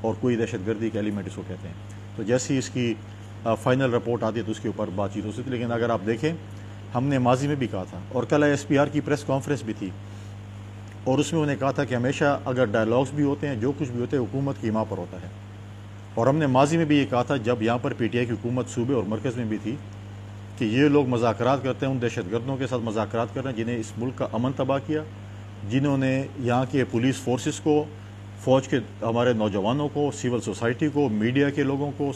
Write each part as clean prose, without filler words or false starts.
اور کوئی دہشت گردی کا ایلیمنٹ اس کو کہتے ہیں. تو جیسی اس کی فائنل رپورٹ آتی ہے تو اس کے اوپر بات چیت ہو سکتی ہے. لیکن اگر آپ دیکھیں ہم نے ماضی میں بھی کہا تھا اور کل SPR کی پریس کانفرنس بھی تھی اور اس میں انہوں نے کہا تھا کہ ہمیشہ اگر ڈائلاگس بھی ہوتے ہیں جو کچھ بھی ہوتے ہیں حکومت کی ماں پر ہوتا ہے. اور ہم نے ماضی میں بھی یہ کہا تھا جب یہاں پر PTI کی حکومت صوبے اور مرکز میں بھی تھی کہ یہ لوگ مذاکرات کرتے ہیں ان دہشت گردوں کے ساتھ مذاکرات کر رہے ہیں جنہیں اس ملک کا امن تباہ کیا, جنہوں نے یہاں کے پولیس فورسز کو, فوج کے ہمارے نوجوانوں کو, سول سوسائٹی کو, میڈیا کے لوگوں کو,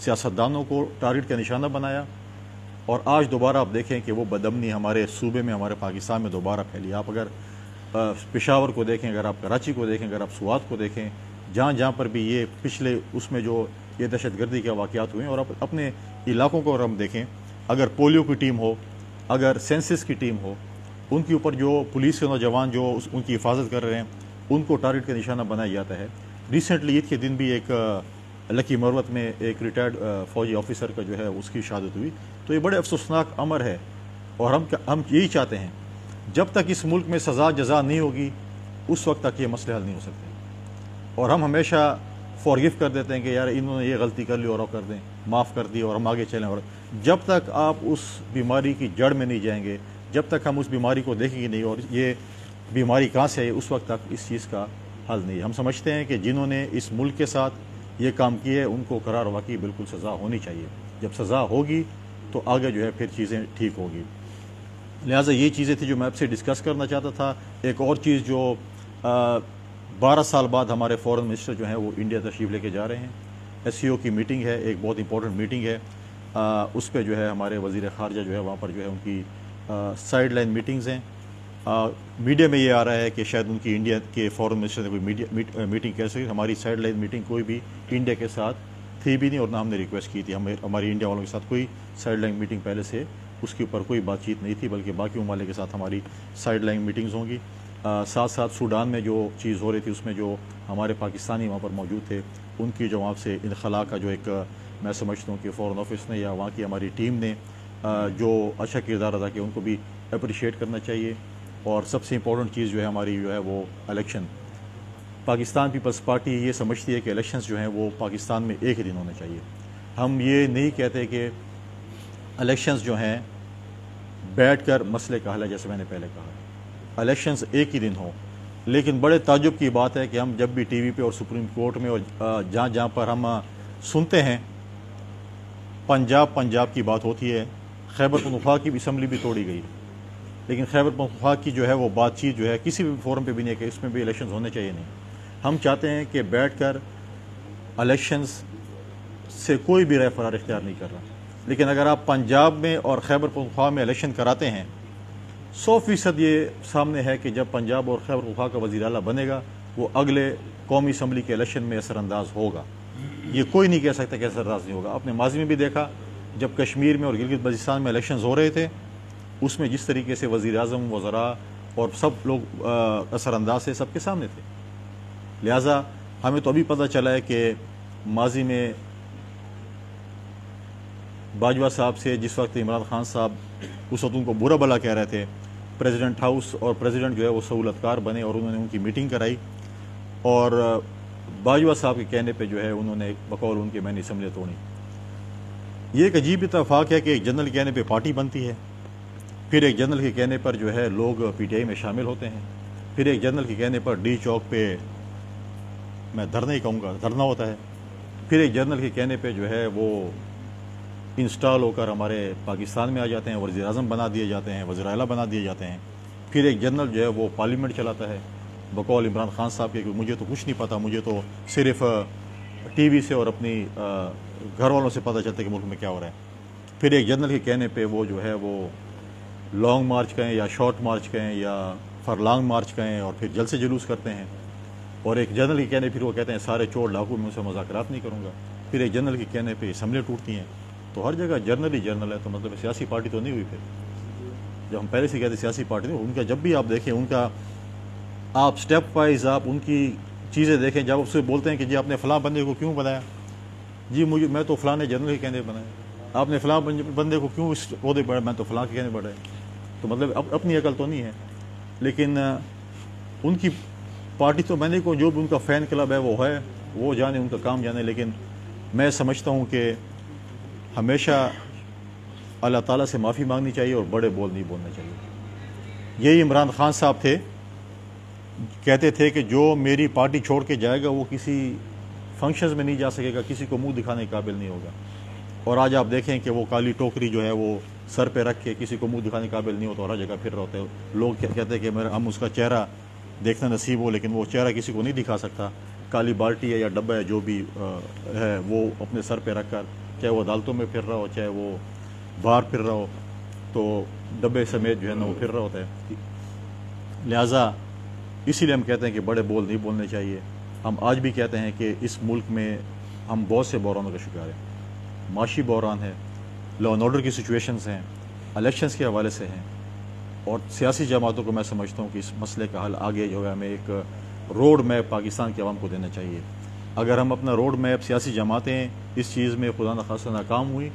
سیاستدانوں کو ٹارگٹ کا نشانہ بنایا. اور آج دوبارہ آپ دیکھیں کہ وہ بدامنی ہمارے صوبے میں, ہمارے پاکستان میں دوبارہ پھیلی. آپ اگر پشاور کو دیکھیں, اگر آپ کراچی کو دیکھیں, اگر آپ سوات کو دیکھیں, جہاں جہاں پر بھی یہ پچھلے اس میں جو یہ دہشت گردی کے واقعات ہوئے ہیں, اور اپنے علاقوں کو اگر ہم دیکھیں, اگر پولیو کی ٹیم ہو, اگر سینسس کی ٹیم ہو, ان کے اوپر جو پولیس کے نوجوان جو ان کی حفاظت کر رہے ہیں ان کو ٹارگٹ کا نشانہ بنایا جاتا ہے. ریسنٹلی عید کے دن بھی ایک لکی مروت میں ایک ریٹائرڈ فوجی آفیسر کا جو ہے اس کی شہادت ہوئی. تو یہ بڑے افسوسناک امر ہے اور ہم یہی چاہتے ہیں جب تک اس ملک میں سزا جزا نہیں ہوگی اس وقت تک یہ مسئلے حل نہیں ہو سکتے. اور ہم ہمیشہ فارگیو کر دیتے ہیں کہ یار انہوں نے یہ غلطی کر لی اور کر دیں, معاف کر دی اور ہم آگے چلیں. اور جب تک آپ اس بیماری کی جڑ میں نہیں جائیں گے, جب تک ہم اس بیماری کو دیکھیں گے نہیں اور یہ بیماری کہاں سے آئی, اس وقت تک اس چیز کا حل نہیں. ہم سمجھتے ہیں کہ جنہوں نے اس ملک کے ساتھ یہ کام کیے ان کو قرار واقعی بالکل سزا ہونی چاہیے. جب سزا ہوگی تو آگے جو ہے پھر چیزیں ٹھیک ہوگی. لہٰذا یہ چیزیں تھی جو میں آپ سے ڈسکس کرنا چاہتا تھا. ایک اور چیز جو 12 سال بعد ہمارے فورن منسٹر جو ہیں وہ انڈیا تشریف لے کے جا رہے ہیں. SCO کی میٹنگ ہے, ایک بہت امپورٹنٹ میٹنگ ہے. اس پہ جو ہے ہمارے وزیر خارجہ جو ہے وہاں پر جو ہے ان کی سائڈ لائن میٹنگز ہیں. میڈیا میں یہ آ رہا ہے کہ شاید ان کی انڈیا کے فورن منسٹر نے کوئی میٹنگ کر سکے. ہماری سائڈ لائن میٹنگ کوئی بھی انڈیا کے ساتھ تھی بھی نہیں اور نہ ہم نے ریکویسٹ کی تھی. ہماری انڈیا والوں کے ساتھ کوئی سائڈ لائن میٹنگ پہلے سے اس کے اوپر کوئی بات چیت نہیں تھی, بلکہ باقی ممالک کے ساتھ ہماری سائڈ لائن میٹنگز ہوں گی. ساتھ ساتھ سوڈان میں جو چیز ہو رہی تھی اس میں جو ہمارے پاکستانی وہاں پر موجود تھے ان کی جو وہاں سے انخلا کا جو ایک میں سمجھتا ہوں کہ فورن آفس نے یا وہاں کی ہماری ٹیم نے جو اچھا کردار ادا کیا ان کو بھی اپریشیٹ کرنا چاہیے. اور سب سے امپورٹنٹ چیز جو ہے ہماری جو ہے وہ الیکشن. پاکستان پیپلز پارٹی یہ سمجھتی ہے کہ الیکشنز جو ہیں وہ پاکستان میں ایک ہی دن ہونے چاہیے. ہم یہ نہیں کہتے کہ الیکشنز جو ہیں بیٹھ کر مسئلے کا حل ہے, جیسے میں نے پہلے کہا الیکشنز ایک ہی دن ہوں. لیکن بڑے تعجب کی بات ہے کہ ہم جب بھی ٹی وی پہ اور سپریم کورٹ میں اور جہاں جہاں پر ہم سنتے ہیں پنجاب کی بات ہوتی ہے, خیبر پختونخوا کی اسمبلی بھی توڑی گئی, لیکن خیبر پختونخوا کی جو ہے وہ بات چیت جو ہے کسی بھی فورم پہ بھی نہیں ہے کہ اس میں بھی الیکشنز ہونے چاہیے. نہیں, ہم چاہتے ہیں کہ بیٹھ کر الیکشنز سے کوئی بھی رائے فرار اختیار نہیں کر رہا. لیکن اگر آپ پنجاب میں اور خیبر پختونخوا میں الیکشن کراتے ہیں 100% یہ سامنے ہے کہ جب پنجاب اور خیبر پختونخوا کا وزیر اعلیٰ بنے گا وہ اگلے قومی اسمبلی کے الیکشن میں اثر انداز ہوگا. یہ کوئی نہیں کہہ سکتا کہ اثر انداز نہیں ہوگا. آپ نے ماضی میں بھی دیکھا جب کشمیر میں اور گلگت بلتستان میں الیکشنز ہو رہے تھے اس میں جس طریقے سے وزیر اعظم, وزراء اور سب لوگ اثر انداز سے سب کے سامنے تھے. لہٰذا ہمیں تو ابھی پتہ چلا ہے کہ ماضی میں باجوہ صاحب سے جس وقت عمران خان صاحب اس وقت ان کو برا بلا کہہ رہے تھے, پریزیڈنٹ ہاؤس اور پریزیڈنٹ جو ہے وہ سہولت کار بنے اور انہوں نے ان کی میٹنگ کرائی اور باجوہ صاحب کے کہنے پہ جو ہے انہوں نے بقول ان کے میں نے اسمبلی توڑی. یہ ایک عجیب اتفاق ہے کہ ایک جنرل کے کہنے پہ پارٹی بنتی ہے, پھر ایک جنرل کے کہنے پر جو ہے لوگ PTI میں شامل ہوتے ہیں, پھر ایک جنرل کے کہنے پر ڈی چوک پہ میں دھرنا ہی کہوں گا دھرنا ہوتا ہے, پھر ایک جنرل کے کہنے پہ جو ہے وہ انسٹال ہو کر ہمارے پاکستان میں آ جاتے ہیں, وزیر اعظم بنا دیے جاتے ہیں, وزیر اعلیٰ بنا دیے جاتے ہیں. پھر ایک جنرل جو ہے وہ پارلیمنٹ چلاتا ہے بقول عمران خان صاحب کے, مجھے تو کچھ نہیں پتہ, مجھے تو صرف ٹی وی سے اور اپنی گھر والوں سے پتہ چلتا ہے کہ ملک میں کیا ہو رہا ہے. پھر ایک جنرل کے کہنے پہ وہ جو ہے وہ لانگ مارچ کہیں یا شارٹ مارچ کہیں یا فرلانگ مارچ کہیں اور پھر جلسے جلوس کرتے ہیں. اور ایک جنرل کے کہنے پھر وہ کہتے ہیں سارے چور ڈاکو میں ان سے مذاکرات نہیں کروں گا. پھر ایک جنرل کے کہنے پہ اسمبلیاں ٹوٹتی ہیں. تو ہر جگہ جنرل ہی جنرل ہے, تو مطلب سیاسی پارٹی تو نہیں ہوئی. پھر جب ہم پہلے سے کہتے سیاسی پارٹی نہیں, ان کا جب بھی آپ دیکھیں ان کا آپ سٹیپ وائز آپ ان کی چیزیں دیکھیں, جب اس سے بولتے ہیں کہ جی آپ نے فلاں بندے کو کیوں بنایا, جی میں تو فلاں نے جنرل کے کہنے پہ بنایا, آپ نے فلاں بندے کو کیوں اس عہدے پہ, میں تو فلاں کے کہنے پڑ رہا ہے. تو مطلب اپنی عقل تو نہیں ہے. لیکن ان کی پارٹی تو میں نے کو جو بھی ان کا فین کلب ہے وہ ہے, وہ جانے ان کا کام جانے، لیکن میں سمجھتا ہوں کہ ہمیشہ اللہ تعالیٰ سے معافی مانگنی چاہیے اور بڑے بول نہیں بولنے چاہیے۔ یہی عمران خان صاحب تھے، کہتے تھے کہ جو میری پارٹی چھوڑ کے جائے گا وہ کسی فنکشنز میں نہیں جا سکے گا، کسی کو منہ دکھانے کے قابل نہیں ہوگا۔ اور آج آپ دیکھیں کہ وہ کالی ٹوکری جو ہے وہ سر پہ رکھ کے کسی کو منہ دکھانے کے قابل نہیں ہوتا اور ہر جگہ پھر رہا ہوتا ہے۔ لوگ کہتے ہیں کہ ہم اس کا چہرہ دیکھنا نصیب ہو، لیکن وہ چہرہ کسی کو نہیں دکھا سکتا۔ کالی بالٹی ہے یا ڈبہ ہے جو بھی ہے وہ اپنے سر پہ رکھ کر، چاہے وہ عدالتوں میں پھر رہا ہو، چاہے وہ باہر پھر رہا ہو، تو ڈبے سمیت جو ہے نا وہ پھر رہا ہوتا ہے۔ لہٰذا اسی لیے ہم کہتے ہیں کہ بڑے بول نہیں بولنے چاہیے۔ ہم آج بھی کہتے ہیں کہ اس ملک میں ہم بہت سے بحرانوں کا شکار ہیں، معاشی بحران ہے، لا اینڈ آرڈر کی سچویشنز ہیں، الیکشنز کے حوالے سے ہیں، اور سیاسی جماعتوں کو میں سمجھتا ہوں کہ اس مسئلے کا حل آگے جو ہے ہمیں ایک روڈ میپ پاکستان کے عوام کو دینا چاہیے۔ اگر ہم اپنا روڈ میپ سیاسی جماعتیں اس چیز میں خدا نخواستہ ناکام ہوئی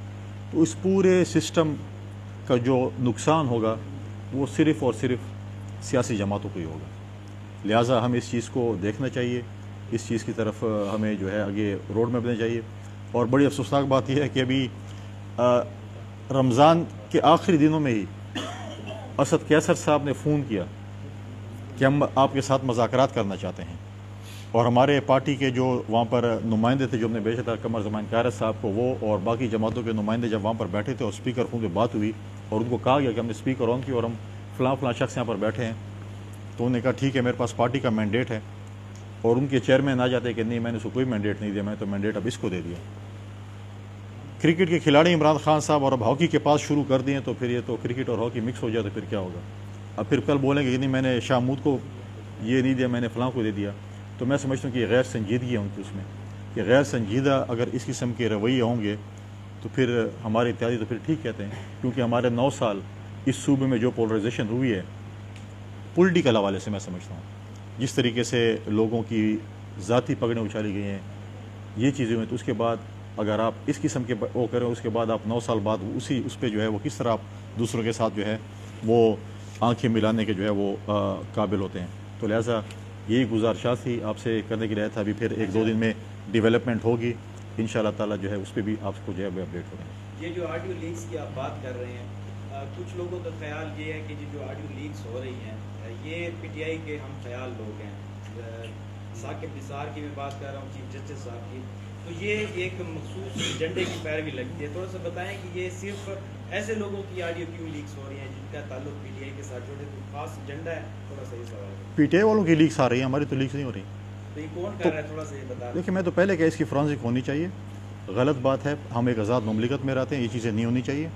تو اس پورے سسٹم کا جو نقصان ہوگا وہ صرف اور صرف سیاسی جماعتوں کو ہی ہوگا۔ لہٰذا ہم اس چیز کو دیکھنا چاہیے، اس چیز کی طرف ہمیں جو ہے آگے روڈ میپ دینا چاہیے۔ اور بڑی افسوسناک بات یہ ہے کہ ابھی رمضان کے آخری دنوں میں ہی اسد قیصر صاحب نے فون کیا کہ ہم آپ کے ساتھ مذاکرات کرنا چاہتے ہیں، اور ہمارے پارٹی کے جو وہاں پر نمائندے تھے جو ہم نے بھیجا تھا قمر زمان قائرت صاحب کو، وہ اور باقی جماعتوں کے نمائندے جب وہاں پر بیٹھے تھے اور اسپیکر فون پہ بات ہوئی اور ان کو کہا گیا کہ ہم نے اسپیکر آن کی اور ہم فلاں فلاں شخص یہاں پر بیٹھے ہیں، تو انہوں نے کہا ٹھیک ہے میرے پاس پارٹی کا مینڈیٹ ہے، اور ان کے چیئرمین آ جاتے کہ نہیں میں نے اس کو کوئی مینڈیٹ نہیں دیا، میں نے تو مینڈیٹ اب اس کو دے دیا۔ کرکٹ کے کھلاڑی عمران خان صاحب اور اب ہاکی کے پاس شروع کر دیے، تو پھر یہ تو کرکٹ اور ہاکی مکس ہو جائے تو پھر کیا ہوگا؟ اب پھر کل بولیں گے کہ نہیں میں نے شاہ محمود کو یہ نہیں دیا، میں نے فلاں کو دے دیا۔ تو میں سمجھتا ہوں کہ یہ غیر سنجیدگی ہے ان کی اس میں، کہ غیر سنجیدہ اگر اس قسم کے رویے ہوں گے تو پھر ہمارے اتحادی تو پھر ٹھیک کہتے ہیں، کیونکہ ہمارے 9 سال اس صوبے میں جو پولرائزیشن ہوئی ہے پولیٹیکل حوالے سے، میں سمجھتا ہوں جس طریقے سے لوگوں کی ذاتی پگڑیں اچھالی گئی ہیں، یہ چیزیں ہوئیں، تو اس کے بعد اگر آپ اس قسم کے وہ کریں، اس کے بعد آپ 9 سال بعد اس پہ جو ہے وہ کس طرح آپ دوسروں کے ساتھ جو ہے وہ آنکھیں ملانے کے جو ہے وہ قابل ہوتے ہیں۔ تو لہٰذا یہی گزارشات تھی آپ سے کرنے کی رہا تھا۔ ابھی پھر 1-2 دن میں ڈیولپمنٹ ہوگی انشاءاللہ تعالیٰ، جو ہے اس پہ بھی آپ کو جو ہے اپڈیٹ کریں گے۔ یہ جو آڈیو لیکس کی آپ بات کر رہے ہیں، کچھ لوگوں کا خیال یہ ہے کہ جو آڈیو لیکس ہو رہی ہیں یہ پی ٹی آئی کے ہم خیال لوگ ہیں، ثاقب نثار کی میں بات کر رہا ہوں، چیف جسٹس صاحب کی، تو یہ ایک مخصوص ایجنڈے کی پیروی لگتی ہے۔ تھوڑا سا بتائیں کہ یہ صرف ایسے لوگوں کی آڈیو کیوں لیکس ہو رہی ہیں جن کا تعلق پی ٹی آئی کے ساتھ جڑے، تو خاص ایجنڈا ہے؟ تھوڑا سا یہ سوال ہے۔ پی ٹی آئی والوں کی لیکس آ رہی ہیں، ہماری تو لیکس نہیں ہو رہی۔ تو یہ کون کر رہا ہے تھوڑا سا یہ بتا دیں۔ دیکھیں میں تو پہلے کہ اس کی فرانسک ہونی چاہیے، غلط بات ہے، ہم ایک آزاد مملکت میں رہتے ہیں، یہ چیزیں نہیں ہونی چاہیے۔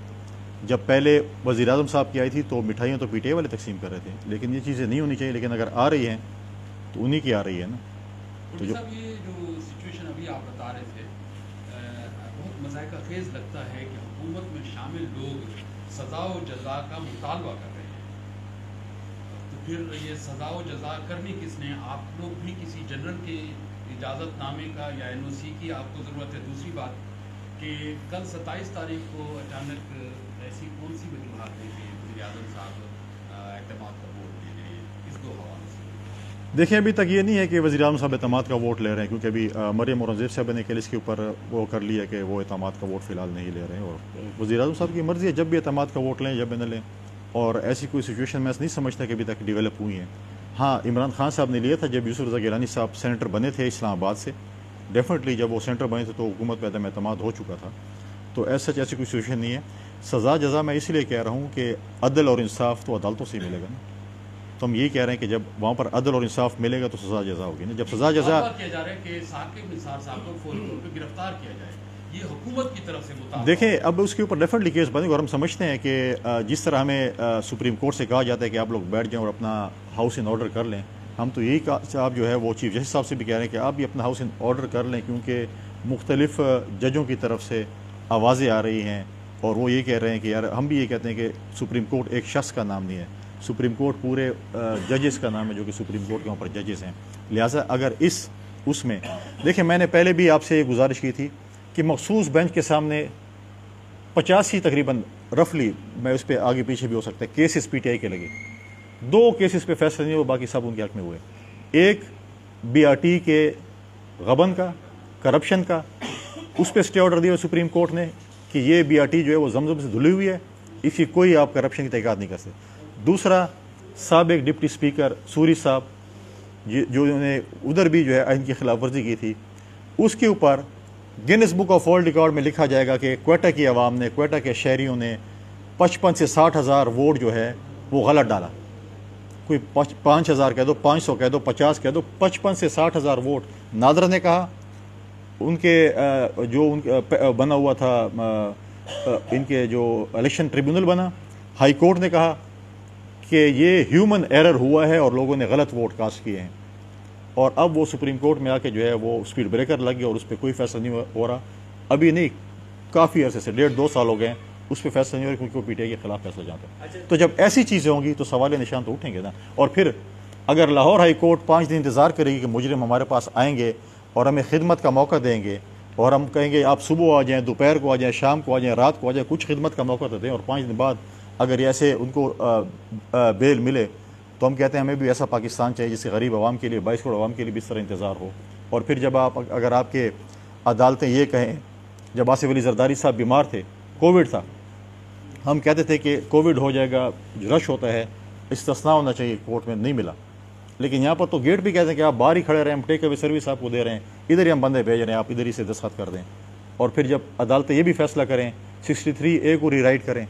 جب پہلے وزیر اعظم صاحب کی آئی تھی تو مٹھائیاں تو پی ٹی آئی والے تقسیم کر رہے تھے، لیکن یہ چیزیں نہیں ہونی چاہیے، لیکن اگر آ رہی ہیں تو انہی کی آ رہی ہے نا۔ تو یہ جو سچویشن ابھی آپ بتا رہے تھے بہت مذائقہ خیز لگتا ہے کہ حکومت میں شامل لوگ سزا و جزا کا مطالبہ کر رہے ہیں، تو پھر یہ سزا و جزا کرنی کس نے؟ آپ لوگ بھی کسی جنرل کے اجازت نامے کا یا این او سی کی آپ کو ضرورت ہے؟ دوسری بات کہ کل 27 تاریخ کو اچانک ایسی کون سی وجوہات ہیں کہ وزیر اعظم صاحب اعتماد کا ووٹ دے رہے ہیں؟ اس 2 حوالوں سے دیکھیں ابھی تک یہ نہیں ہے کہ وزیر اعظم صاحب اعتماد کا ووٹ لے رہے ہیں، کیونکہ ابھی مریم اورنگزیب صاحب نے کل اس کے اوپر وہ کر لیا کہ وہ اعتماد کا ووٹ فی الحال نہیں لے رہے ہیں، اور وزیر اعظم صاحب کی مرضی ہے جب بھی اعتماد کا ووٹ لیں جب بھی نہ لیں، اور ایسی کوئی سچویشن میں نہیں سمجھتا کہ ابھی تک ڈیولپ ہوئی ہیں۔ ہاں عمران خان صاحب نے لیا تھا جب یوسف رضا گیلانی صاحب سینیٹر بنے تھے اسلام آباد سے، ڈیفینیٹلی جب وہ سینیٹر بنے تھے تو حکومت پہ عدم اعتماد ہو چکا تھا، تو ایسا ایسی کوئی سچویشن نہیں ہے۔ سزا جزا میں اس لیے کہہ رہا ہوں کہ عدل اور انصاف تو عدالتوں سے ہی ملے گا نا، تو ہم یہ کہہ رہے ہیں کہ جب وہاں پر عدل اور انصاف ملے گا تو سزا جزا ہوگی نا۔ جب سزا جزا کیا جا رہا ہے کہ ثاقب نثار صاحب کو فوری طور پہ گرفتار کیا جائے، یہ حکومت کی طرف سے مطالبہ۔ دیکھیں اب اس کے اوپر ڈیفینیٹلی کیس بنے گا، اور ہم سمجھتے ہیں کہ جس طرح ہمیں سپریم کورٹ سے کہا جاتا ہے کہ آپ لوگ بیٹھ جائیں اور اپنا ہاؤس ان آرڈر کر لیں، ہم تو یہی صاحب جو ہے وہ چیف جسٹس صاحب سے بھی کہہ رہے ہیں کہ آپ بھی اپنا ہاؤس ان آرڈر کر لیں، کیونکہ مختلف ججوں کی طرف سے آوازیں آ رہی ہیں، اور وہ یہ کہہ رہے ہیں کہ یار ہم بھی یہ کہتے ہیں کہ سپریم کورٹ ایک شخص کا نام نہیں ہے، سپریم کورٹ پورے ججز کا نام ہے جو کہ سپریم کورٹ کے وہاں پر ججز ہیں۔ لہٰذا اگر اس میں دیکھیں میں نے پہلے بھی آپ سے یہ گزارش کی تھی کہ مخصوص بینچ کے سامنے 85 تقریباً رفلی، میں اس پہ آگے پیچھے بھی ہو سکتا ہے، کیسز پی ٹی آئی کے لگے، 2 کیسز پہ فیصلہ نہیں ہوا، باقی سب ان کے حق میں ہوئے۔ ایک بی آر ٹی کے غبن کا, کرپشن کا, اس پہ اسٹے آرڈر دیا سپریم کورٹ نے کہ یہ BRT جو ہے وہ زمزم سے دھلی ہوئی ہے, اس کی کوئی آپ کرپشن کی تحقیقات نہیں کر سکتے. دوسرا, سابق ڈپٹی اسپیکر سوری صاحب جو انہوں نے ادھر بھی جو ہے آئین کی خلاف ورزی کی تھی, اس کے اوپر grains book of world record میں لکھا جائے گا کہ کوئٹہ کی عوام نے, کوئٹہ کے شہریوں نے 55 سے 60 ہزار ووٹ جو ہے وہ غلط ڈالا. کوئی 5000 کہہ دو, 500 کہہ دو, 50 کہہ دو, 55 سے 60 ہزار ووٹ. نادر نے کہا, ان کے جو بنا ہوا تھا ان کے جو الیکشن ٹریبیونل بنا, ہائی کورٹ نے کہا کہ یہ ہیومن ایرر ہوا ہے اور لوگوں نے غلط ووٹ کاسٹ کیے ہیں. اور اب وہ سپریم کورٹ میں آ کے جو ہے وہ اسپیڈ بریکر لگ گیا اور اس پہ کوئی فیصلہ نہیں ہو رہا. ابھی نہیں, کافی عرصے سے 1.5-2 سال ہو گئے ہیں, اس پہ فیصلہ نہیں ہو رہا کیونکہ وہ PTI کے خلاف فیصلہ جاتا ہے. تو جب ایسی چیزیں ہوں گی تو سوال نشان تو اٹھیں گے نا. اور پھر اگر لاہور ہائی کورٹ 5 دن انتظار کرے گی کہ مجرم ہمارے پاس آئیں گے اور ہمیں خدمت کا موقع دیں گے, اور ہم کہیں گے آپ صبح آ جائیں, دوپہر کو آ جائیں, شام کو آ جائیں, رات کو آ جائیں, کچھ خدمت کا موقع تو دیں, اور 5 دن بعد اگر ایسے ان کو بیل ملے تو ہم کہتے ہیں ہمیں بھی ایسا پاکستان چاہیے جس سے غریب عوام کے لیے, 22 کروڑ عوام کے لیے بھی اس طرح انتظار ہو. اور پھر جب اگر آپ کے عدالتیں یہ کہیں, جب آصف علی زرداری صاحب بیمار تھے, کووڈ تھا, ہم کہتے تھے کہ کووڈ ہو جائے گا, رش ہوتا ہے, استثناء ہونا چاہیے, کورٹ میں نہیں ملا. لیکن یہاں پر تو گیٹ بھی کہتے ہیں کہ آپ باہر ہی کھڑے رہیں, ہم ٹیک اوے سروس آپ کو دے رہے ہیں, ادھر ہی ہم بندے بھیج رہے ہیں, آپ ادھر ہی سے دستخط کر دیں. اور پھر جب عدالتیں یہ بھی فیصلہ کریں, 63A کو ری رائٹ کریں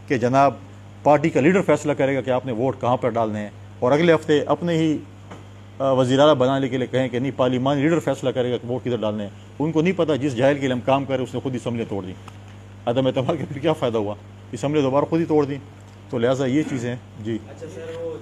کہ جناب پارٹی کا لیڈر فیصلہ کرے گا کہ آپ نے ووٹ کہاں پر ڈالنے ہیں, اور اگلے ہفتے اپنے ہی وزیر اعلیٰ بنانے کے لیے کہیں کہ نہیں پارلیمانی لیڈر فیصلہ کرے گا کہ ووٹ کدھر ڈالنے ہیں. ان کو نہیں پتا جس جاہل کے لیے ہم کام کریں اس نے خود اسمبلیاں توڑ دیں. عدم اعتماد کے پھر کیا فائدہ ہوا, اسمبلی دوبارہ خود ہی توڑ دیں. تو لہٰذا یہ چیزیں جی. اچھا سر, وہ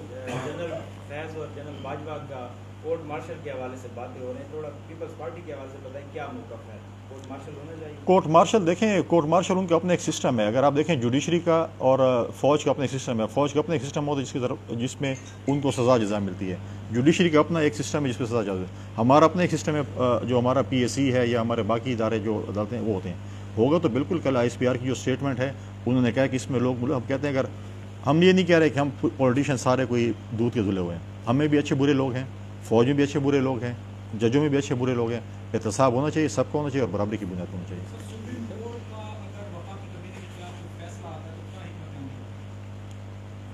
جنرل فیض اور جنرل باجوہ کا کورٹ مارشل کے حوالے سے باتیں ہو رہی ہیں, تھوڑا پیپلز پارٹی کے حوالے سے بتائیں کیا موقف ہے, کورٹ مارشل ہونا چاہیے؟ کورٹ مارشل دیکھیں, کورٹ مارشل ان کا اپنا ایک سسٹم ہے. اگر آپ دیکھیں جوڈیشری کا اور فوج کا اپنا ایک سسٹم ہے. فوج کا اپنا ایک سسٹم ہوتا ہے جس میں ان کو سزا جزا ملتی ہے. جوڈیشری کا اپنا ایک سسٹم ہے جس پہ سزا جزا ہے. ہمارا اپنا ایک سسٹم ہے, جو ہمارا PSC ہے یا ہمارے باقی ادارے جو عدالتیں ہیں وہ ہوتے ہیں. ہوگا تو بالکل کل ISPR کی جو اسٹیٹمنٹ ہے انہوں نے کہا کہ اس میں لوگ, ہم کہتے ہیں اگر ہم یہ نہیں کہہ رہے کہ ہم پولیٹیشین سارے کوئی دودھ کے دھلے ہوئے ہیں, ہمیں بھی اچھے برے لوگ ہیں, فوج میں بھی اچھے برے لوگ ہیں, ججوں میں بھی اچھے برے لوگ ہیں. احتساب ہونا چاہیے, سب کو ہونا چاہیے, اور برابری کی بنیاد ہونا چاہیے.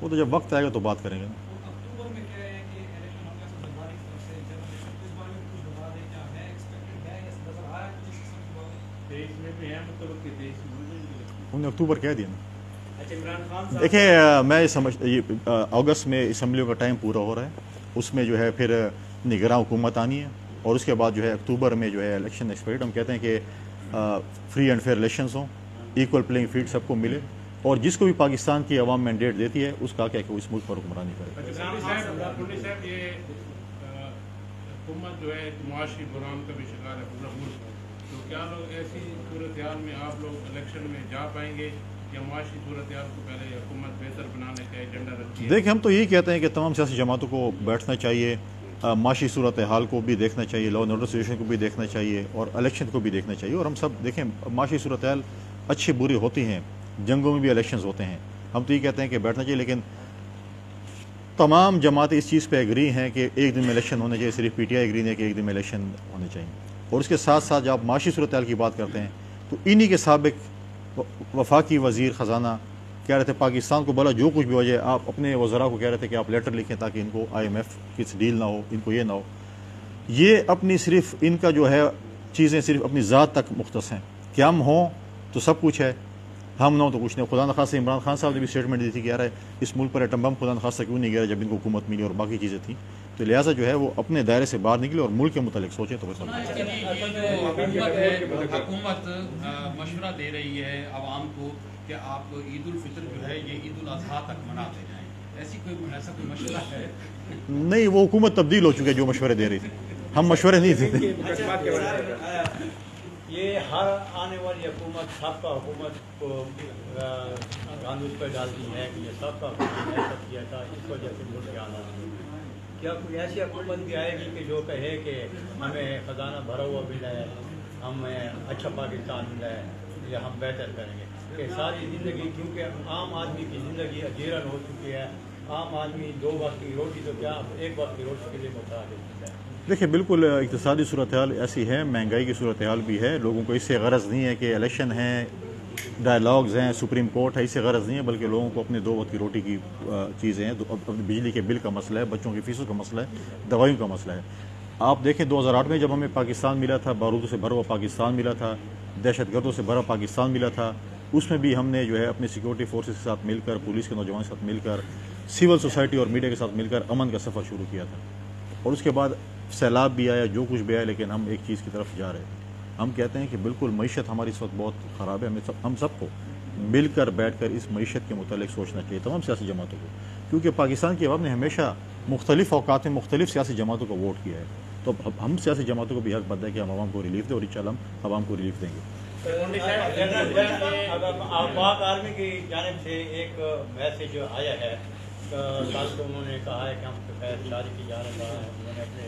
وہ تو جب وقت آئے گا تو بات کریں گے نا. انہوں نے اکتوبر کہہ دیا نا. دیکھیں میں اگست میں اسمبلیوں کا ٹائم پورا ہو رہا ہے, اس میں جو ہے پھر نگراں حکومت آنی ہے, اور اس کے بعد جو ہے اکتوبر میں جو ہے الیکشن ایکسپیکٹ. ہم کہتے ہیں کہ فری اینڈ فیئر الیکشنز ہوں, ایکول پلینگ فیلڈ سب کو ملے, اور جس کو بھی پاکستان کی عوام مینڈیٹ دیتی ہے اس کا کیا کہ وہ اس ملک پر حکمرانی کرے. یہ حکومت جو ہے معاشی بحران کا بھی شکار ہے پورا ملک, تو کیا لوگ ایسی صورتحال میں آپ لوگ الیکشن میں جا پائیں گے, یا معاشی صورتحال کو پہلے حکومت بہتر بنانے کا ایجنڈا رکھتی ہے؟ دیکھیں ہم تو یہی کہتے ہیں کہ تمام سیاسی جماعتوں کو بیٹھنا چاہیے, معاشی صورتحال کو بھی دیکھنا چاہیے, لا اینڈ آرڈر سچویشن کو بھی دیکھنا چاہیے, اور الیکشن کو بھی دیکھنا چاہیے. اور ہم سب دیکھیں معاشی صورتحال اچھی بری ہوتی ہیں, جنگوں میں بھی الیکشنز ہوتے ہیں. ہم تو یہ کہتے ہیں کہ بیٹھنا چاہیے, لیکن تمام جماعتیں اس چیز پہ ایگری ہیں کہ ایک دن میں الیکشن ہونے چاہیے. صرف PTI ایگری نہیں ہے کہ ایک دن میں الیکشن ہونے چاہیے. اور اس کے ساتھ ساتھ جب آپ معاشی صورتحال کی بات کرتے ہیں تو انہی کے سابق وفاقی وزیر خزانہ کہہ رہے تھے پاکستان کو بلا جو کچھ بھی ہو جائے, آپ اپنے وزراء کو کہہ رہے تھے کہ آپ لیٹر لکھیں تاکہ ان کو IMF کی ڈیل نہ ہو, ان کو یہ نہ ہو. یہ اپنی صرف ان کا جو ہے چیزیں صرف اپنی ذات تک مختص ہیں کہ ہم ہوں تو سب کچھ ہے, ہم نہ ہو تو کچھ نہیں. خدا نخواستہ عمران خان صاحب نے بھی اسٹیٹمنٹ دی تھی کہ یار اس ملک پر ایٹم بم خدا نخواستہ کیوں نہیں گیا جب ان کو حکومت ملی اور باقی چیزیں تھیں. تو لہٰذا جو ہے وہ اپنے دائرے سے باہر نکلے اور ملک کے متعلق سوچیں. تو حکومت مشورہ دے رہی ہے عوام کو کہ آپ عید الفطر جو ہے یہ عید الاضحیٰ تک مناتے جائیں, ایسا کوئی مشورہ ہے؟ نہیں, وہ حکومت تبدیل ہو چکی ہے جو مشورے دے رہی تھی, ہم مشورے نہیں دیتے. یہ ہر آنے والی حکومت سابقہ حکومت کو قانون پہ ڈالتی ہے کہ یہ سابقہ حکومت نے ایسا کیا تھا, اس وجہ سے ملک کے حالات. کیا کوئی ایسی حکومت بھی آئے گی کہ جو کہے کہ ہمیں خزانہ بھرا ہوا ملا ہے, ہمیں اچھا پاکستان ملا ہے, یا ہم بہتر کریں گے؟ کہ ساری زندگی, کیونکہ عام آدمی کی زندگی اجیرن ہو چکی ہے, عام آدمی 2 وقت کی روٹی تو کیا ایک وقت کی روٹی کے لیے محتاج ہو چکا ہے. دیکھیں بالکل اقتصادی صورتحال ایسی ہے، مہنگائی کی صورتحال بھی ہے، لوگوں کو اس سے غرض نہیں ہے کہ الیکشن ہیں، ڈائلاگز ہیں، سپریم کورٹ ہے، اس سے غرض نہیں ہے، بلکہ لوگوں کو اپنے 2 وقت کی روٹی کی چیزیں ہیں، اپنی بجلی کے بل کا مسئلہ ہے، بچوں کی فیسوں کا مسئلہ ہے، دوائیوں کا مسئلہ ہے۔ آپ دیکھیں 2008 میں جب ہمیں پاکستان ملا تھا، بارودوں سے بھرا ہوا پاکستان ملا تھا، دہشت گردوں سے بھرا پاکستان ملا تھا، اس میں بھی ہم نے جو ہے اپنے سیکورٹی فورسز کے ساتھ مل کر، پولیس کے نوجوانوں کے ساتھ مل کر، سول سوسائٹی اور میڈیا کے ساتھ مل کر امن کا سفر شروع کیا تھا، اور اس کے بعد سیلاب بھی آیا، جو کچھ بھی آیا، لیکن ہم ایک چیز کی طرف جا رہے ہیں۔ ہم کہتے ہیں کہ بالکل معیشت ہماری اس وقت بہت خراب ہے، ہم سب کو مل کر بیٹھ کر اس معیشت کے متعلق سوچنا چاہیے، تمام سیاسی جماعتوں کو، کیونکہ پاکستان کی عوام نے ہمیشہ مختلف اوقات میں مختلف سیاسی جماعتوں کو ووٹ کیا ہے، تو ہم سیاسی جماعتوں کو بھی حق بنتا ہے کہ ہم عوام کو ریلیف دیں، اور انشاءاللہ ہم عوام کو ریلیف دیں گے۔ پاک آرمی کی جانب سے ایک میسج آیا ہے، کل کو انہوں نے کہا ہے کہ ہم کفایت جاری کی جا رہا ہے، انہوں نے اپنے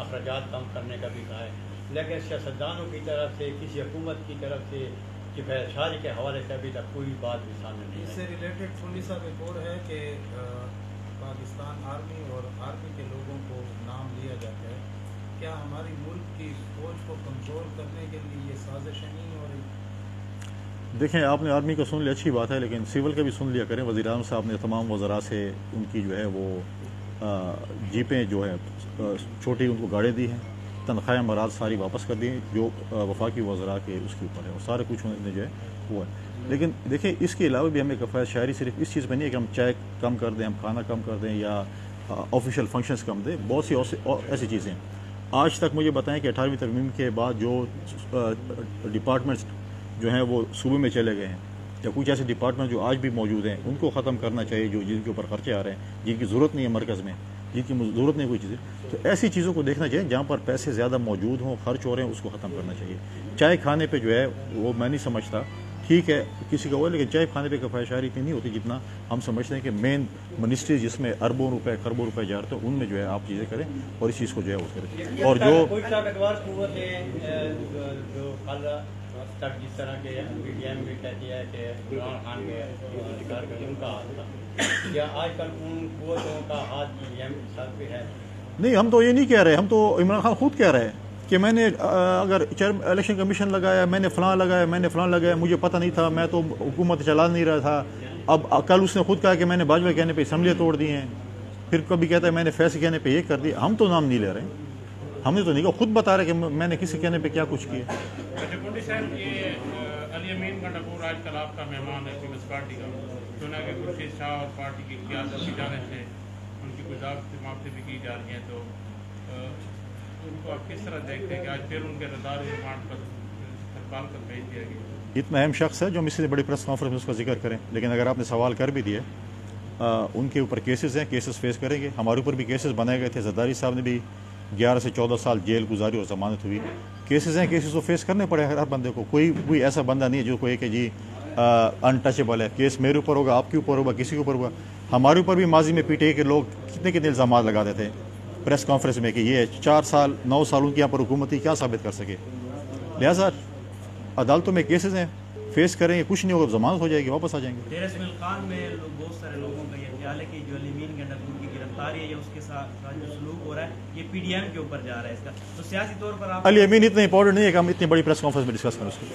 اخراجات کم کرنے کا بھی کہا ہے، لیکن سیاستدانوں کی طرف سے، کسی حکومت کی طرف سے کفایت جاری کے حوالے سے ابھی تک کوئی بات بھی سامنے نہیں اس سے ریلیٹڈ تھوڑی سا ایک اور ہے کہ پاکستان آرمی اور آرمی کے لوگوں کو نام لیا جاتا ہے، کیا ہماری ملک کی فوج کو کمزور کرنے کے لیے یہ سازشیں نہیں ہو رہی؟ دیکھیں آپ نے آرمی کا سن لیا، اچھی بات ہے، لیکن سول کا بھی سن لیا کریں۔ وزیر اعظم صاحب نے تمام وزراء سے ان کی جو ہے وہ جیپیں جو ہے چھوٹی ان کو گاڑیاں دی ہیں، تنخواہیں مراد ساری واپس کر دی ہیں، جو وفاقی وزراء کے اس کے اوپر ہے، اور سارے کچھ انہوں نے جو ہے وہ ہے۔ لیکن دیکھیں اس کے علاوہ بھی ہمیں کفایت شاعری صرف اس چیز پہ نہیں ہے کہ ہم چائے کم کر دیں، ہم کھانا کم کر دیں، یا آفیشیل فنکشنز کم دیں، بہت سی ایسی چیزیں ہیں۔ آج تک مجھے بتائیں کہ 18ویں ترمیم کے بعد جو ڈپارٹمنٹس جو ہیں وہ صوبے میں چلے گئے ہیں، یا کچھ ایسے ڈپارٹمنٹ جو آج بھی موجود ہیں، ان کو ختم کرنا چاہیے، جن کے اوپر خرچے آ رہے ہیں، جن کی ضرورت نہیں ہے مرکز میں، جن کی ضرورت نہیں کوئی چیزیں، تو ایسی چیزوں کو دیکھنا چاہیے جہاں پر پیسے زیادہ موجود ہوں، خرچ ہو رہے ہیں، اس کو ختم کرنا چاہیے۔ چائے کھانے پہ جو ہے وہ میں نہیں سمجھتا، ٹھیک ہے کسی کا ہوا، لیکن چائے کھانے پہ کفایت شاعری اتنی نہیں ہوتی جتنا ہم سمجھتے ہیں کہ مین منسٹری جس میں اربوں روپے کروڑوں روپے جا رہے ہیں، ان میں جو ہے آپ چیزیں کریں اور اس چیز کو جو ہے وہ کریں۔ اور جو کوئی طاقتور قوتیں جو کل تک جس طرح کے پی ٹی ایم بھی کہتی ہے کہ عمران خان کے ذکر کریں ان کا ہاتھ تھا، کیا آج کل ان قوتوں کا ہاتھ پی ٹی ایم سر پہ ہے؟ نہیں، ہم تو یہ نہیں کہہ رہے، ہم تو عمران خان خود کہہ رہے ہیں کہ میں نے اگر الیکشن کمیشن لگایا، میں نے فلاں لگایا، میں نے فلاں لگایا، مجھے پتہ نہیں تھا، میں تو حکومت چلا نہیں رہا تھا۔ اب کل اس نے خود کہا کہ میں نے باجوہ کہنے پہ اسمبلیاں توڑ دی ہیں، پھر کبھی کہتا ہے میں نے فیصلے کہنے پہ یہ کر دی۔ ہم تو نام نہیں لے رہے ہیں، ہم نے تو نہیں کہا، خود بتا رہے کہ میں نے کسی کہنے پہ کیا کچھ کیا۔ کنڈی صاحب، یہ علی امین گنڈاپور آج کل آپ کا مہمان ہے پیپلز پارٹی کا، سنا کہ خورشید شاہ اور پارٹی کی قیادت کی جانب سے ان کی کچھ معافی بھی کی جا رہی ہیں، تو ان کو آپ کس طرح دیکھتے ہیں کہ آج پھر ان کے رضا ریمانڈ پر سرپال کر بھیج دیا گیا؟ اتنا اہم شخص ہے جو ہم اس سے بڑی پریس کانفرنس میں اس کا ذکر کریں، لیکن اگر آپ نے سوال کر بھی دیے، ان کے اوپر کیسز ہیں، کیسز فیس کریں گے۔ ہمارے اوپر بھی کیسز بنائے گئے تھے، زرداری صاحب نے بھی 11 سے 14 سال جیل گزاری اور ضمانت ہوئی، کیسز ہیں، کیسز تو فیس کرنے پڑے ہر بندے کو۔ کوئی ایسا بندہ نہیں ہے جو کوئی کہ جی انٹچیبل ہے، کیس میرے اوپر ہوگا، آپ کے اوپر ہوگا، کسی کے اوپر ہوگا۔ ہمارے اوپر بھی ماضی میں پی ٹی آئی کے لوگ کتنے الزامات لگا دیتے ہیں پریس کانفرنس میں کہ یہ 4 سال 9 سال ان کی یہاں پر حکومتی کیا ثابت کر سکے۔ لہٰذا عدالتوں میں کیسز ہیں، فیس کریں گے، کچھ نہیں ہوگا، ضمانت ہو جائے گی، واپس آ جائیں گے۔ ڈیرہ اسماعیل خان میں بہت سارے لوگوں کا یہ خیال ہے کہ جو علی امین گنڈاپور کی گرفتاری ہے یا اس کے ساتھ جو سلوک ہو رہا ہے یہ پی ڈی ایم کے اوپر جا رہا ہے، اس کا تو سیاسی طور پر آپ علی امین اتنا امپورٹنٹ نہیں ہے کہ ہم اتنی بڑی پریس کانفرنس میں ڈسکس کریں اس کو۔